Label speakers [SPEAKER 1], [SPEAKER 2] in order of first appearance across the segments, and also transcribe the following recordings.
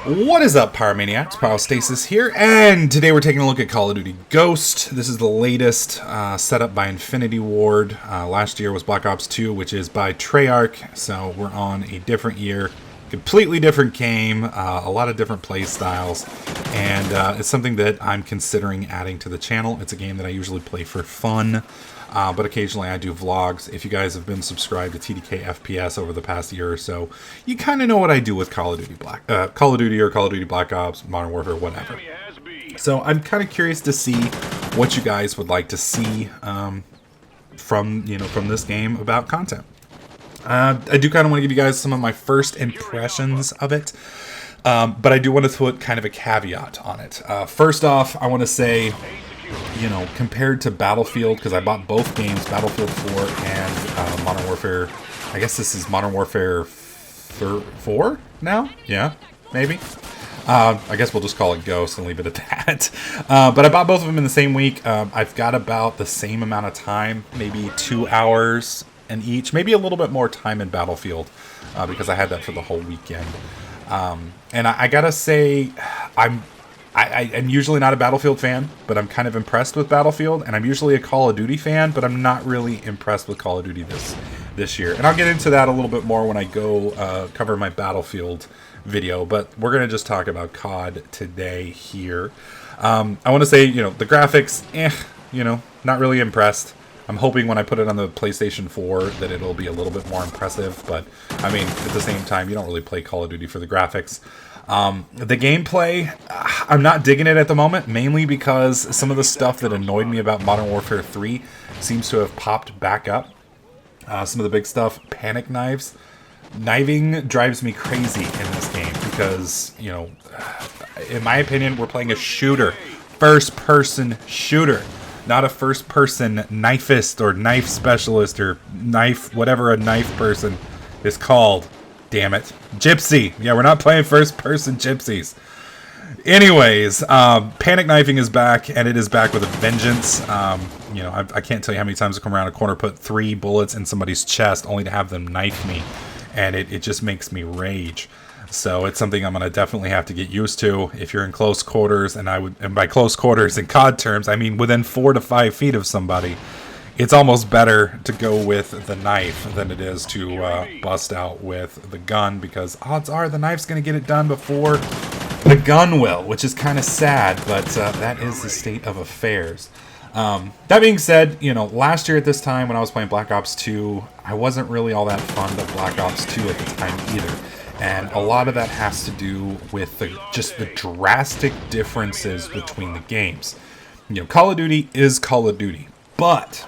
[SPEAKER 1] What is up, Pyromaniacs? Pyrostasis here, and today we're taking a look at Call of Duty Ghost. This is the latest setup by Infinity Ward. Last year was Black Ops 2, which is by Treyarch, so we're on a different year. Completely different game, a lot of different play styles, and it's something that I'm considering adding to the channel. It's a game that I usually play for fun. But occasionally I do vlogs. If you guys have been subscribed to TDK FPS over the past year or so, you kind of know what I do with Call of Duty Call of Duty or Call of Duty Black Ops, Modern Warfare, whatever. So I'm kind of curious to see what you guys would like to see from this game about content. I do kind of want to give you guys some of my first impressions of it. But I do want to put kind of a caveat on it. First off, I want to say, compared to Battlefield, because I bought both games, Battlefield 4 and Modern Warfare. I guess this is Modern Warfare 4 now? Yeah, maybe. I guess we'll just call it Ghost and leave it at that. But I bought both of them in the same week. I've got about the same amount of time, maybe 2 hours in each, maybe a little bit more time in Battlefield, because I had that for the whole weekend. And I gotta say, I'm usually not a Battlefield fan, but I'm kind of impressed with Battlefield, and I'm usually a Call of Duty fan, but I'm not really impressed with Call of Duty this year. And I'll get into that a little bit more when I go cover my Battlefield video, but we're going to just talk about COD today here. I want to say, the graphics, not really impressed. I'm hoping when I put it on the PlayStation 4 that it'll be a little bit more impressive, but I mean, at the same time, you don't really play Call of Duty for the graphics. The gameplay, I'm not digging it at the moment, mainly because some of the stuff that annoyed me about Modern Warfare 3 seems to have popped back up. Some of the big stuff, panic knives. Kniving drives me crazy in this game because, in my opinion, we're playing a shooter. First-person shooter. Not a first-person knifist or knife specialist or knife, whatever a knife person is called. Damn it. Gypsy. Yeah, we're not playing first-person gypsies. Anyways, panic knifing is back, and it is back with a vengeance. I can't tell you how many times I come around a corner, put 3 bullets in somebody's chest, only to have them knife me. And it just makes me rage. So it's something I'm going to definitely have to get used to if you're in close quarters, and by close quarters in COD terms, I mean within 4 to 5 feet of somebody. It's almost better to go with the knife than it is to bust out with the gun, because odds are the knife's going to get it done before the gun will, which is kind of sad, but that is the state of affairs. That being said, last year at this time when I was playing Black Ops 2, I wasn't really all that fond of Black Ops 2 at the time either. And a lot of that has to do with the drastic differences between the games. Call of Duty is Call of Duty, but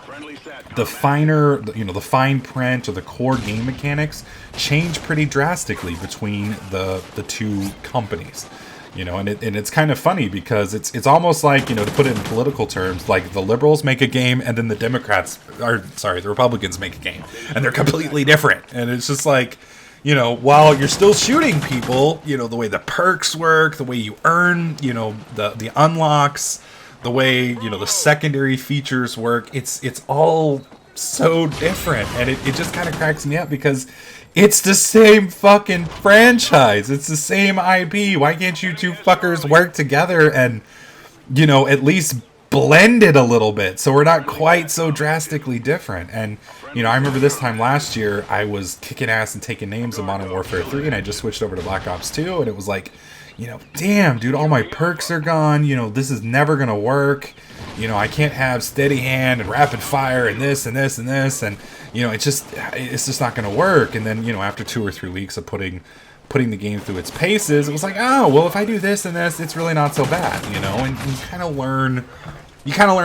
[SPEAKER 1] the fine print or the core game mechanics change pretty drastically between the two companies. And it's kind of funny because it's almost like, to put it in political terms, like the liberals make a game and then the Republicans make a game, and they're completely different. And it's just like, while you're still shooting people, the way the perks work, the way you earn, the unlocks, the way, the secondary features work, it's all so different. And it just kind of cracks me up because it's the same fucking franchise. It's the same IP. Why can't you two fuckers work together and, at least blend it a little bit so we're not quite so drastically different? And, I remember this time last year, I was kicking ass and taking names in Modern Warfare 3, and I just switched over to Black Ops 2, and it was like, damn, dude, all my perks are gone. This is never going to work. I can't have steady hand and rapid fire and this and this and this. And, it's just not going to work. And then, after 2 or 3 weeks of putting the game through its paces, it was like, oh, well, if I do this and this, it's really not so bad, and you kind of learn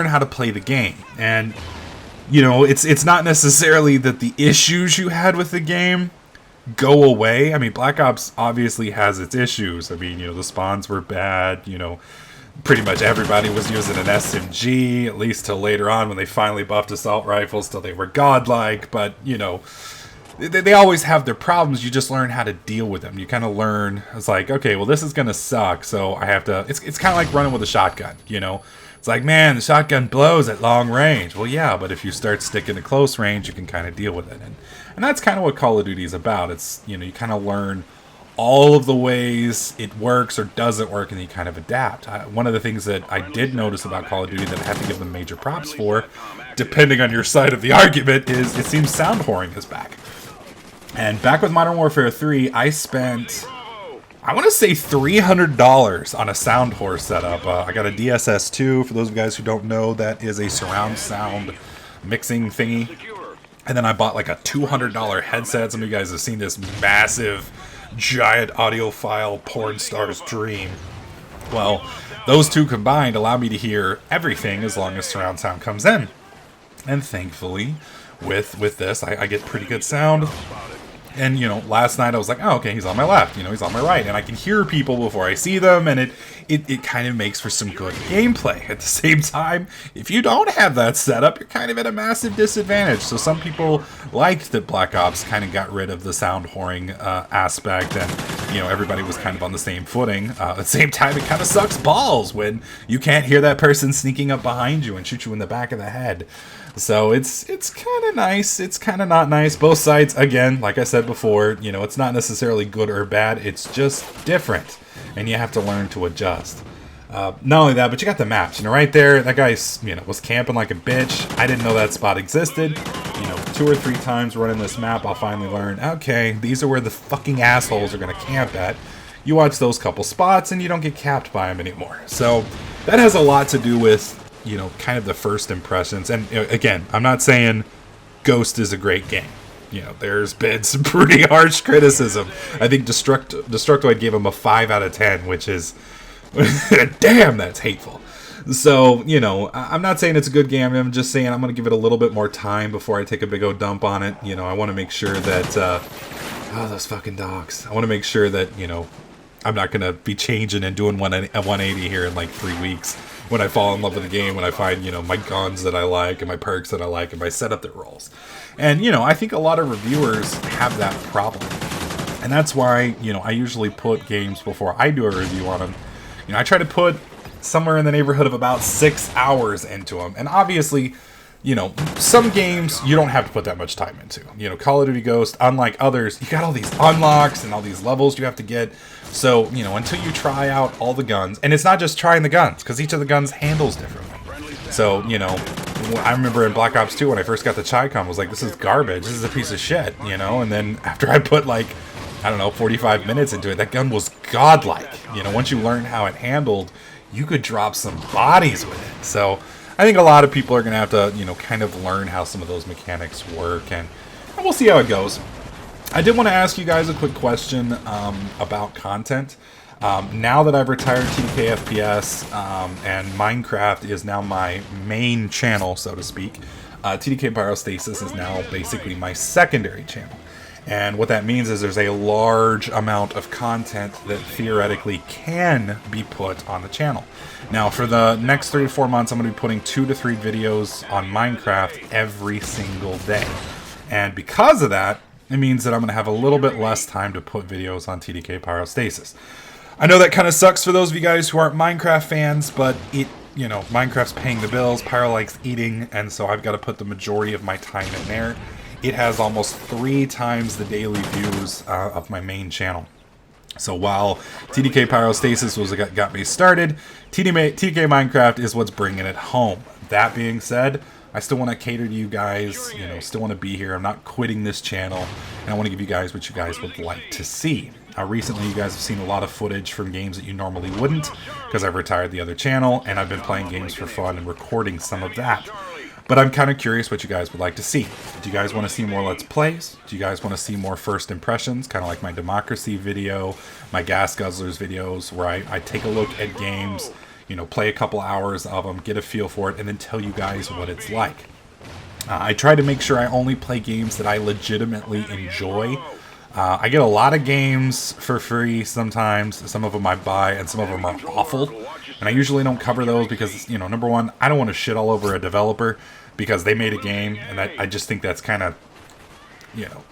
[SPEAKER 1] how to play the game. And, it's not necessarily that the issues you had with the game go away. I mean, Black Ops obviously has its issues. I mean, the spawns were bad, pretty much everybody was using an SMG, at least till later on when they finally buffed assault rifles till they were godlike. But, they always have their problems. You just learn how to deal with them. You kind of learn, it's like, okay, well, this is going to suck, so I have to, it's kind of like running with a shotgun, It's like, man, the shotgun blows at long range. Well, yeah, but if you start sticking to close range, you can kind of deal with it. And that's kind of what Call of Duty is about. It's, you kind of learn all of the ways it works or doesn't work, and you kind of adapt. One of the things that I did notice about Call of Duty that I have to give them major props for, depending on your side of the argument, is it seems sound whoring is back. And back with Modern Warfare 3, I spent, I want to say $300 on a sound whore setup. I got a DSS2, for those of you guys who don't know, that is a surround sound mixing thingy. And then I bought like a $200 headset. Some of you guys have seen this massive, giant audiophile porn star's dream. Well, those two combined allow me to hear everything as long as surround sound comes in. And thankfully, with this, I get pretty good sound. And, you know, last night I was like, oh, okay, he's on my left, you know, he's on my right. And I can hear people before I see them, and it kind of makes for some good gameplay. At the same time, if you don't have that setup, you're kind of at a massive disadvantage. So some people liked that Black Ops kind of got rid of the sound whoring aspect, and, you know, everybody was kind of on the same footing. At the same time, it kind of sucks balls when you can't hear that person sneaking up behind you and shoot you in the back of the head. So it's kind of nice. It's kind of not nice. Both sides, again, like I said before, you know, it's not necessarily good or bad. It's just different, and you have to learn to adjust. Not only that, but you got the maps. You know, right there, that guy, you know, was camping like a bitch. I didn't know that spot existed. You know, 2 or 3 times running this map, I'll finally learn, okay, these are where the fucking assholes are going to camp at. You watch those couple spots, and you don't get capped by them anymore. So that has a lot to do with, you know, kind of the first impressions. And, you know, again, I'm not saying Ghost is a great game. You know, there's been some pretty harsh criticism. I think Destructoid gave him a 5 out of 10, which is, damn, that's hateful. So, you know, I'm not saying it's a good game. I'm just saying I'm going to give it a little bit more time before I take a big old dump on it. You know, I want to make sure that, oh, those fucking dogs. I want to make sure that, you know, I'm not going to be changing and doing a 180 here in like 3 weeks. When I fall in love with the game, when I find, you know, my guns that I like and my perks that I like and my setup that rolls. And, you know, I think a lot of reviewers have that problem. And that's why, you know, I usually put games before I do a review on them. You know, I try to put somewhere in the neighborhood of about 6 hours into them. And obviously, you know, some games you don't have to put that much time into. You know, Call of Duty Ghost, unlike others, you got all these unlocks and all these levels you have to get. So, you know, until you try out all the guns, and it's not just trying the guns, because each of the guns handles differently. So, you know, I remember in Black Ops 2 when I first got the Chi-Con, I was like, this is garbage, this is a piece of shit, you know, and then after I put like, I don't know, 45 minutes into it, that gun was godlike. You know, once you learn how it handled, you could drop some bodies with it. So I think a lot of people are going to have to, you know, kind of learn how some of those mechanics work, and we'll see how it goes. I did want to ask you guys a quick question about content. Now that I've retired TDK FPS and Minecraft is now my main channel, so to speak, TDK Pyrostasis is now basically my secondary channel. And what that means is there's a large amount of content that theoretically can be put on the channel. Now, for the next 3 to 4 months, I'm going to be putting 2 to 3 videos on Minecraft every single day. And because of that, it means that I'm going to have a little bit less time to put videos on TDK Pyrostasis. I know that kind of sucks for those of you guys who aren't Minecraft fans, but it, you know, Minecraft's paying the bills, Pyro likes eating, and so I've got to put the majority of my time in there. It has almost 3 times the daily views of my main channel. So while TDK Pyrostasis was what got me started, TDK Minecraft is what's bringing it home. That being said, I still want to cater to you guys, you know, still want to be here. I'm not quitting this channel, and I want to give you guys what you guys would like to see. Recently, you guys have seen a lot of footage from games that you normally wouldn't, because I've retired the other channel, and I've been playing games for fun and recording some of that. But I'm kind of curious what you guys would like to see. Do you guys want to see more Let's Plays? Do you guys want to see more first impressions, kind of like my Democracy video, my Gas Guzzlers videos, where I take a look at games, you know, play a couple hours of them, get a feel for it, and then tell you guys what it's like. I try to make sure I only play games that I legitimately enjoy. I get a lot of games for free sometimes. Some of them I buy, and some of them are awful. And I usually don't cover those because, you know, number one, I don't want to shit all over a developer because they made a game, and I just think that's kind of, you know,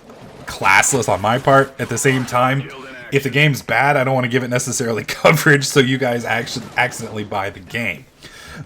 [SPEAKER 1] classless on my part. At the same time, if the game's bad, I don't want to give it necessarily coverage so you guys actually accidentally buy the game.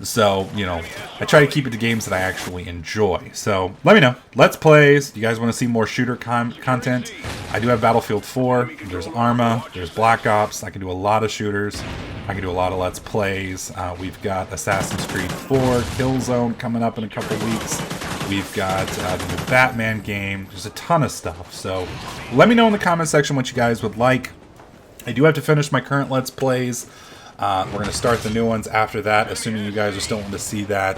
[SPEAKER 1] So, you know, I try to keep it to games that I actually enjoy. So, let me know. Let's Plays. You guys want to see more shooter content? I do have Battlefield 4. There's Arma. There's Black Ops. I can do a lot of shooters. I can do a lot of Let's Plays. We've got Assassin's Creed 4, Killzone coming up in a couple weeks. We've got the new Batman game. There's a ton of stuff. So, let me know in the comment section what you guys would like. I do have to finish my current Let's Plays. We're going to start the new ones after that, assuming you guys are still wanting to see that.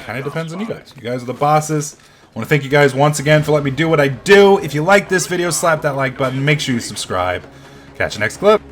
[SPEAKER 1] Kind of depends on you guys. You guys are the bosses. I want to thank you guys once again for letting me do what I do. If you like this video, slap that like button. Make sure you subscribe. Catch you next clip.